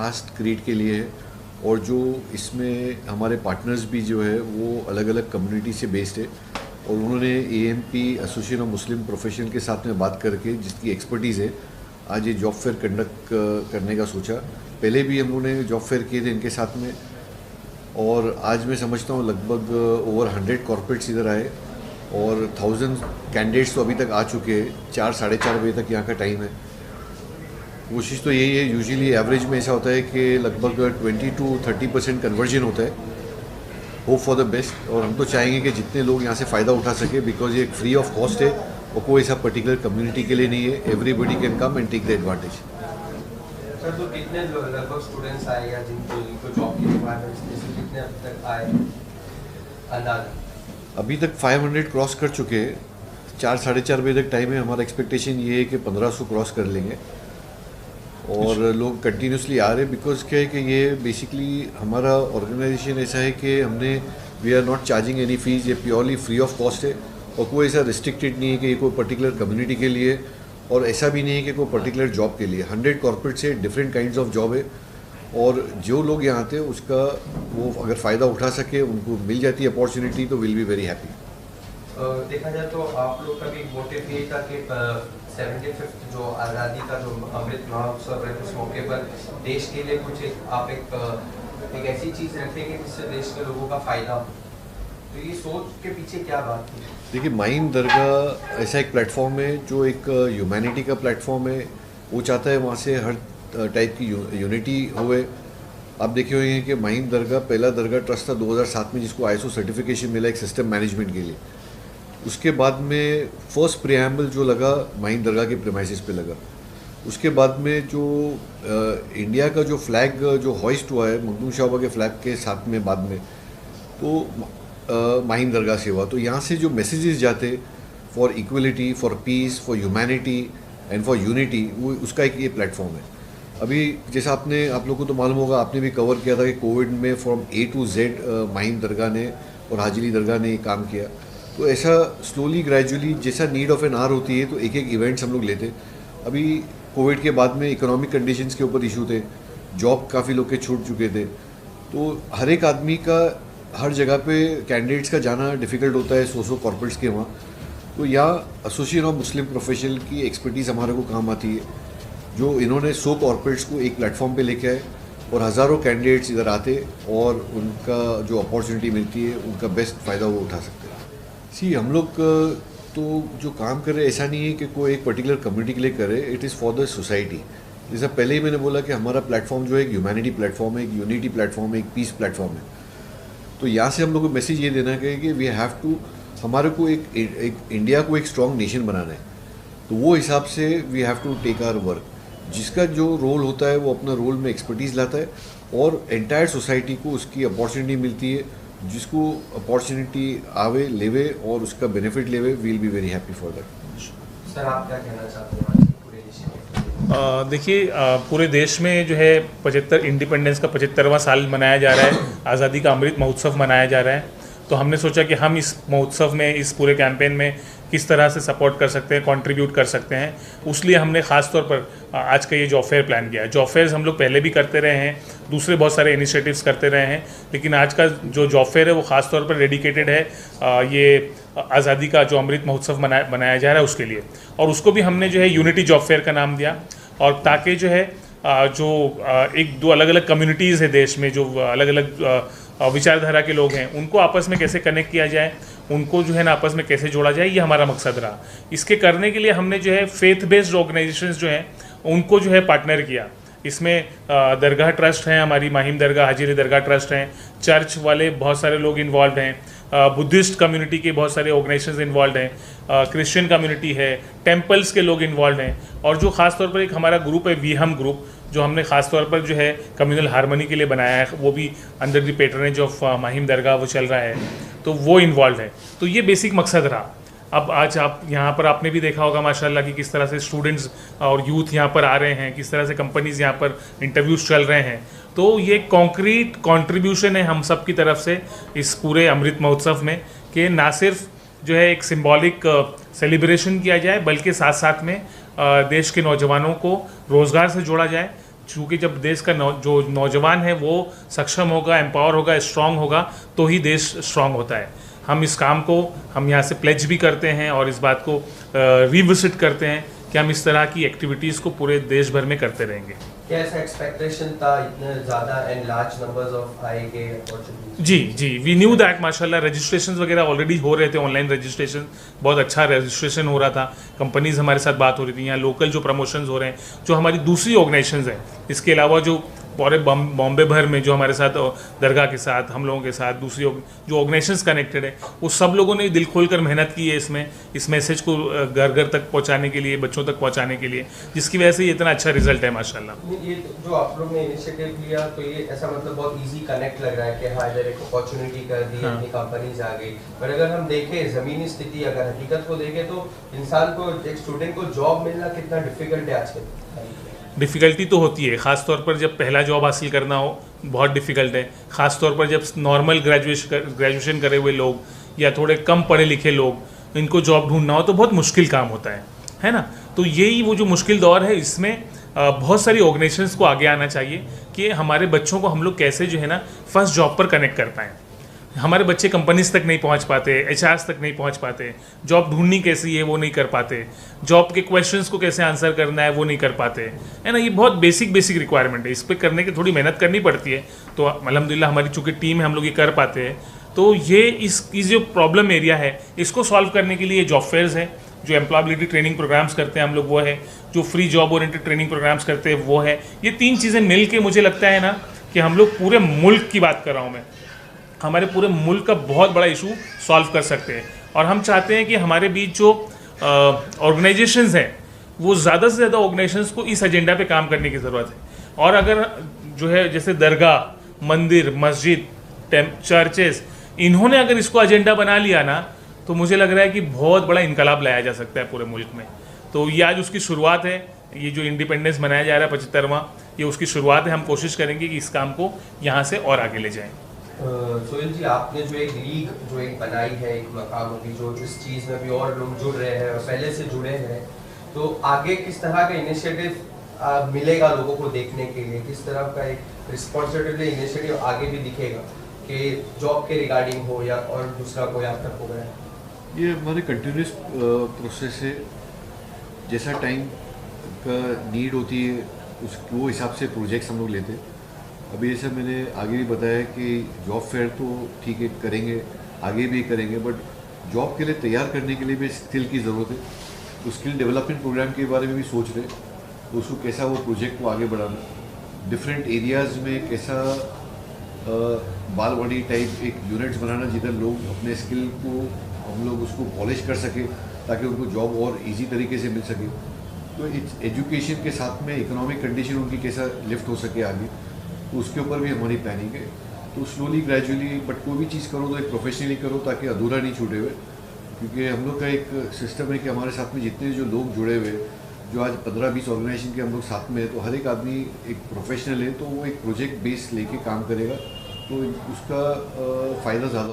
Cast create के लिए है, और जो इसमें हमारे पार्टनर्स भी जो है वो अलग अलग कम्युनिटी से बेस्ड है, और उन्होंने AMP association of Muslim professional के साथ में बात करके, जिसकी एक्सपर्टीज़ है, आज ये जॉब फेयर कंडक्ट करने का सोचा। पहले भी हम लोगों ने जॉब फेयर किए थे इनके साथ में, और आज मैं समझता हूँ लगभग ओवर 100 कॉर्पोरेट्स इधर आए, और 1000 कैंडिडेट्स तो अभी तक आ चुके हैं। 4 साढ़े 4 बजे तक यहाँ का टाइम है। कोशिश तो यही है, यूजुअली एवरेज में ऐसा होता है कि लगभग 20 to 30% कन्वर्जन होता है। होप फॉर द बेस्ट, और हम तो चाहेंगे कि जितने लोग यहाँ से फ़ायदा उठा सके, बिकॉज ये फ्री ऑफ कॉस्ट है और कोई ऐसा पर्टिकुलर कम्युनिटी के लिए नहीं है। Everybody can come and take the advantage. Sir, तो कितने लगभग स्टूडेंट्स आए या जिनको जॉब की रिक्वायरमेंट्स थी, कितने अब तक आए अंदाजा? अभी तक 500 क्रॉस कर चुके हैं। 4 साढ़े 4 बजे तक टाइम है। हमारा एक्सपेक्टेशन ये है कि 1500 क्रॉस कर लेंगे, और लोग कंटिन्यूसली आ रहे हैं। बिकॉज क्या है कि ये बेसिकली हमारा ऑर्गेनाइजेशन ऐसा है कि हमने we are not charging any fees, ये प्योरली फ्री ऑफ कॉस्ट है, और कोई ऐसा रिस्ट्रिक्टेड नहीं है कि ये कोई पर्टिकुलर कम्युनिटी के लिए, और ऐसा भी नहीं है कि कोई पर्टिकुलर जॉब के लिए। 100 कॉर्पोरेट से डिफरेंट काइंड्स ऑफ जॉब है, और जो लोग यहाँ आते हैं उसका वो अगर फ़ायदा उठा सके, उनको मिल जाती है अपॉर्चुनिटी, तो विल बी वेरी हैप्पी। देखा जाए तो आप लोग का भी मोटिव ये था कि 75th जो आज़ादी का जो अमृत महोत्सव है, उस मौके पर देश के लिए कुछ एक ऐसी चीज़ रखेंगे जिससे देश के लोगों का फ़ायदा हो। तो ये सोच के पीछे क्या बात थी? देखिए, माहीम दरगाह ऐसा एक प्लेटफॉर्म है जो एक ह्यूमैनिटी का प्लेटफॉर्म है। वो चाहता है वहाँ से हर टाइप की यूनिटी हुए। आप देखे हुए हैं कि माहीम दरगाह पहला दरगाह ट्रस्ट था 2007 में, जिसको ISO सर्टिफिकेशन मिला एक सिस्टम मैनेजमेंट के लिए। उसके बाद में फर्स्ट प्रियम्बल जो लगा माहीम दरगाह के प्रेमाइसिस पे लगा। उसके बाद में जो इंडिया का जो फ्लैग जो हॉइस्ट हुआ है मखदूम शाहबा के फ्लैग के साथ में बाद में, तो माहीम दरगाह से हुआ। तो यहाँ से जो मैसेजेस जाते for equality, for piece, for humanity and for unity, वो उसका एक ये प्लेटफॉर्म है। अभी जैसा आप लोगों को तो मालूम होगा, आपने भी कवर किया था कि कोविड में from A to Z Mahim Dargah ने और हाजिली दरगाह ने काम किया। तो ऐसा स्लोली ग्रेजुअली जैसा नीड ऑफ एन आवर होती है, तो एक एक इवेंट्स हम लोग लेते। अभी कोविड के बाद में इकोनॉमिक कंडीशंस के ऊपर इशू थे, जॉब काफ़ी लोग के छूट चुके थे, तो हर एक आदमी का हर जगह पे कैंडिडेट्स का जाना डिफ़िकल्ट होता है, 100 कॉर्पोरेट्स के वहाँ। तो यहाँ एसोसिएशन ऑफ मुस्लिम प्रोफेशनल की एक्सपर्टीज़ हमारे को काम आती है, जो इन्होंने 100 कॉर्पोरेट्स को एक प्लेटफॉर्म पे लेके आए, और हज़ारों कैंडिडेट्स इधर आते और उनका जो अपॉर्चुनिटी मिलती है उनका बेस्ट फ़ायदा वो उठा सकते हैं। हम लोग तो जो काम कर रहे हैं, ऐसा नहीं है कि कोई एक पर्टिकुलर कम्युनिटी के लिए करे, it is for the society. जैसा पहले ही मैंने बोला कि हमारा प्लेटफॉर्म जो है एक ह्यूमैनिटी प्लेटफॉर्म है, एक यूनिटी प्लेटफॉर्म है, एक पीस प्लेटफॉर्म है। तो यहाँ से हम लोग को मैसेज ये देना है कि वी हैव टू, हमारे को एक इंडिया को एक स्ट्रॉन्ग नेशन बनाना है। तो वो हिसाब से we have to take our work. जिसका जो रोल होता है वो अपना रोल में एक्सपर्टीज़ लाता है, और एंटायर सोसाइटी को उसकी अपॉर्चुनिटी मिलती है। जिसको अपॉर्चुनिटी आवे लेवे और उसका बेनिफिट लेवे, will be very happy for that. Sir, आप क्या कहना चाहते हैं पूरे देश में? देखिए, पूरे देश में जो है 75 इंडिपेंडेंस का 75वां साल मनाया जा रहा है, आज़ादी का अमृत महोत्सव मनाया जा रहा है। तो हमने सोचा कि हम इस महोत्सव में, इस पूरे कैंपेन में किस तरह से सपोर्ट कर सकते हैं, कंट्रीब्यूट कर सकते हैं। उसलिए हमने ख़ास तौर पर आज का ये जॉब फेयर प्लान किया है। जॉब फेयर्स हम लोग पहले भी करते रहे हैं, दूसरे बहुत सारे इनिशिएटिव्स करते रहे हैं, लेकिन आज का जो जॉब फेयर है वो ख़ास तौर पर डेडिकेटेड है ये आज़ादी का जो अमृत महोत्सव मनाया जा रहा है उसके लिए। और उसको भी हमने जो है यूनिटी जॉब फेयर का नाम दिया, और ताकि जो है एक दो अलग अलग कम्युनिटीज़ है देश में, जो अलग अलग विचारधारा के लोग हैं, उनको आपस में कैसे कनेक्ट किया जाए, उनको जो है ना आपस में कैसे जोड़ा जाए, ये हमारा मकसद रहा। इसके करने के लिए हमने जो है फेथ बेस्ड ऑर्गेनाइजेशंस जो हैं उनको जो है पार्टनर किया। इसमें दरगाह ट्रस्ट हैं, हमारी माहीम दरगाह, हाजिरी दरगाह ट्रस्ट हैं, चर्च वाले बहुत सारे लोग इन्वॉल्व हैं, बुद्धिस्ट कम्युनिटी के बहुत सारे ऑर्गेनाइजेशंस इन्वॉल्व हैं, क्रिश्चियन कम्युनिटी है, टेम्पल्स के लोग इन्वॉल्व हैं, और जो ख़ास तौर पर एक हमारा ग्रुप है वी हम ग्रुप, जो हमने ख़ास तौर पर जो है कम्युनल हारमोनी के लिए बनाया है, वो भी under the patronage of Mahim Dargah वो चल रहा है, तो वो इन्वॉल्व है। तो ये बेसिक मकसद रहा। अब आज आप यहाँ पर आपने भी देखा होगा माशाल्लाह कि किस तरह से स्टूडेंट्स और यूथ यहाँ पर आ रहे हैं, किस तरह से कंपनीज़ यहाँ पर इंटरव्यूज़ चल रहे हैं। तो ये कॉन्क्रीट कंट्रीब्यूशन है हम सब की तरफ से इस पूरे अमृत महोत्सव में, कि ना सिर्फ जो है एक सिंबॉलिक सेलिब्रेशन किया जाए, बल्कि साथ साथ में देश के नौजवानों को रोज़गार से जोड़ा जाए, चूँकि जब देश का जो नौजवान है वो सक्षम होगा, एम्पावर होगा, स्ट्रांग होगा, तो ही देश स्ट्रांग होता है। हम इस काम को हम यहाँ से प्लेज भी करते हैं और इस बात को रिविजिट करते हैं कि हम इस तरह की एक्टिविटीज़ को पूरे देश भर में करते रहेंगे। क्या ऐसा एक्सपेक्टेशन था इतने ज़्यादा एंड लार्ज नंबर्स ऑफ आएंगे अपॉर्चुनिटीज? जी, वी न्यू दैट माशाल्लाह। रजिस्ट्रेशन वगैरह ऑलरेडी हो रहे थे, ऑनलाइन रजिस्ट्रेशन बहुत अच्छा रजिस्ट्रेशन हो रहा था। कंपनीज हमारे साथ बात हो रही थी, यहाँ लोकल जो प्रमोशंस हो रहे हैं, जो हमारी दूसरी ऑर्गेनाइजेशंस हैं, इसके अलावा जो पूरे बॉम्बे भर में जो हमारे साथ दरगाह के साथ, हम लोगों के साथ दूसरी जो ऑर्गेनाइजेशंस कनेक्टेड है, वो सब लोगों ने दिल खोल कर मेहनत की है इस मैसेज को घर घर तक पहुंचाने के लिए, बच्चों तक पहुंचाने के लिए, जिसकी वजह से ये इतना अच्छा रिजल्ट है माशाल्लाह। ये जो आप लोग ने इनिशिएटिव लिया, तो ये ऐसा मतलब बहुत इजी कनेक्ट लग रहा है कि हाँ इधर एक अपॉर्चुनिटी कर दी, इतनी कंपनीज आ गई। पर अगर हम देखें ज़मीनी स्थिति, अगर हकीकत को देखें, तो इंसान को, एक स्टूडेंट को जॉब मिलना कितना डिफिकल्ट है आज के। डिफ़िकल्टी तो होती है, ख़ास तौर पर जब पहला जॉब हासिल करना हो, बहुत डिफ़िकल्ट है। ख़ास तौर पर जब नॉर्मल ग्रेजुएशन करे हुए लोग या थोड़े कम पढ़े लिखे लोग, इनको जॉब ढूंढना हो तो बहुत मुश्किल काम होता है ना। तो यही वो जो मुश्किल दौर है, इसमें बहुत सारी ऑर्गेनाइजेशंस को आगे आना चाहिए कि हमारे बच्चों को हम लोग कैसे जो है ना फर्स्ट जॉब पर कनेक्ट कर पाएँ। हमारे बच्चे कंपनीज तक नहीं पहुंच पाते, एचआरस तक नहीं पहुंच पाते, जॉब ढूंढनी कैसी है वो नहीं कर पाते, जॉब के क्वेश्चंस को कैसे आंसर करना है वो नहीं कर पाते, है ना। ये बहुत बेसिक रिक्वायरमेंट है, इस पर करने की थोड़ी मेहनत करनी पड़ती है। तो अल्हम्दुलिल्लाह हमारी चूँकि टीम है, हम लोग ये कर पाते हैं। तो ये इस जो प्रॉब्लम एरिया है, इसको सॉल्व करने के लिए जॉब फेयर्स है, जो एम्प्लॉयबिलिटी ट्रेनिंग प्रोग्राम्स करते हैं हम लोग वो है, जो free job oriented training programs करते हैं वो है। ये 3 चीज़ें मिल के मुझे लगता है ना कि हम लोग पूरे मुल्क की बात कर रहा हूँ मैं, हमारे पूरे मुल्क का बहुत बड़ा इशू सॉल्व कर सकते हैं। और हम चाहते हैं कि हमारे बीच जो ऑर्गेनाइजेशंस हैं, वो ज़्यादा से ज़्यादा ऑर्गेनाइजेशंस को इस एजेंडा पे काम करने की ज़रूरत है। और अगर जो है जैसे दरगाह, मंदिर, मस्जिद, चर्चेस, इन्होंने अगर इसको एजेंडा बना लिया ना, तो मुझे लग रहा है कि बहुत बड़ा इनकलाब लाया जा सकता है पूरे मुल्क में। तो ये आज उसकी शुरुआत है, ये जो इंडिपेंडेंस मनाया जा रहा है 75वां, ये उसकी शुरुआत है। हम कोशिश करेंगे कि इस काम को यहाँ से और आगे ले जाएँ। सोहेल जी, आपने जो एक लीग जो एक बनाई है, एक मकाम की, जो इस चीज़ में भी और लोग जुड़ रहे हैं और पहले से जुड़े हैं, तो आगे किस तरह का इनिशिएटिव मिलेगा लोगों को देखने के लिए? किस तरह का एक रिस्पॉन्सिबिलिटी इनिशिएटिव आगे भी दिखेगा कि जॉब के रिगार्डिंग हो या और दूसरा कोई आप तक होगा? ये हमारे कंटिन्यूस प्रोसेस है। जैसा टाइम का नीड होती है वो हिसाब से प्रोजेक्ट्स हम लोग लेते हैं। अभी जैसे मैंने आगे भी बताया कि जॉब फेयर तो ठीक है करेंगे, आगे भी करेंगे, बट जॉब के लिए तैयार करने के लिए भी स्किल की ज़रूरत है। तो स्किल डेवलपमेंट प्रोग्राम के बारे में भी सोच रहे, तो उसको कैसा वो प्रोजेक्ट को आगे बढ़ाना, डिफरेंट एरियाज़ में कैसा बालवाड़ी टाइप एक यूनिट्स बनाना जिधर लोग अपने स्किल को हम लोग उसको पॉलिश कर सके ताकि उनको जॉब और इजी तरीके से मिल सके। तो एजुकेशन के साथ में इकोनॉमिक कंडीशन उनकी कैसा लिफ्ट हो सके आगे, तो उसके ऊपर भी हमारी प्लानिंग है। तो स्लोली ग्रेजुअली, बट कोई भी चीज़ करो तो एक प्रोफेशनली करो ताकि अधूरा नहीं छूटे हुए। क्योंकि हम लोग का एक सिस्टम है कि हमारे साथ में जितने जो लोग जुड़े हुए, जो आज 15-20 ऑर्गेनाइजेशन के हम लोग साथ में है, तो हर एक आदमी एक प्रोफेशनल है, तो वो एक प्रोजेक्ट बेस लेके काम करेगा, तो उसका फ़ायदा ज़्यादा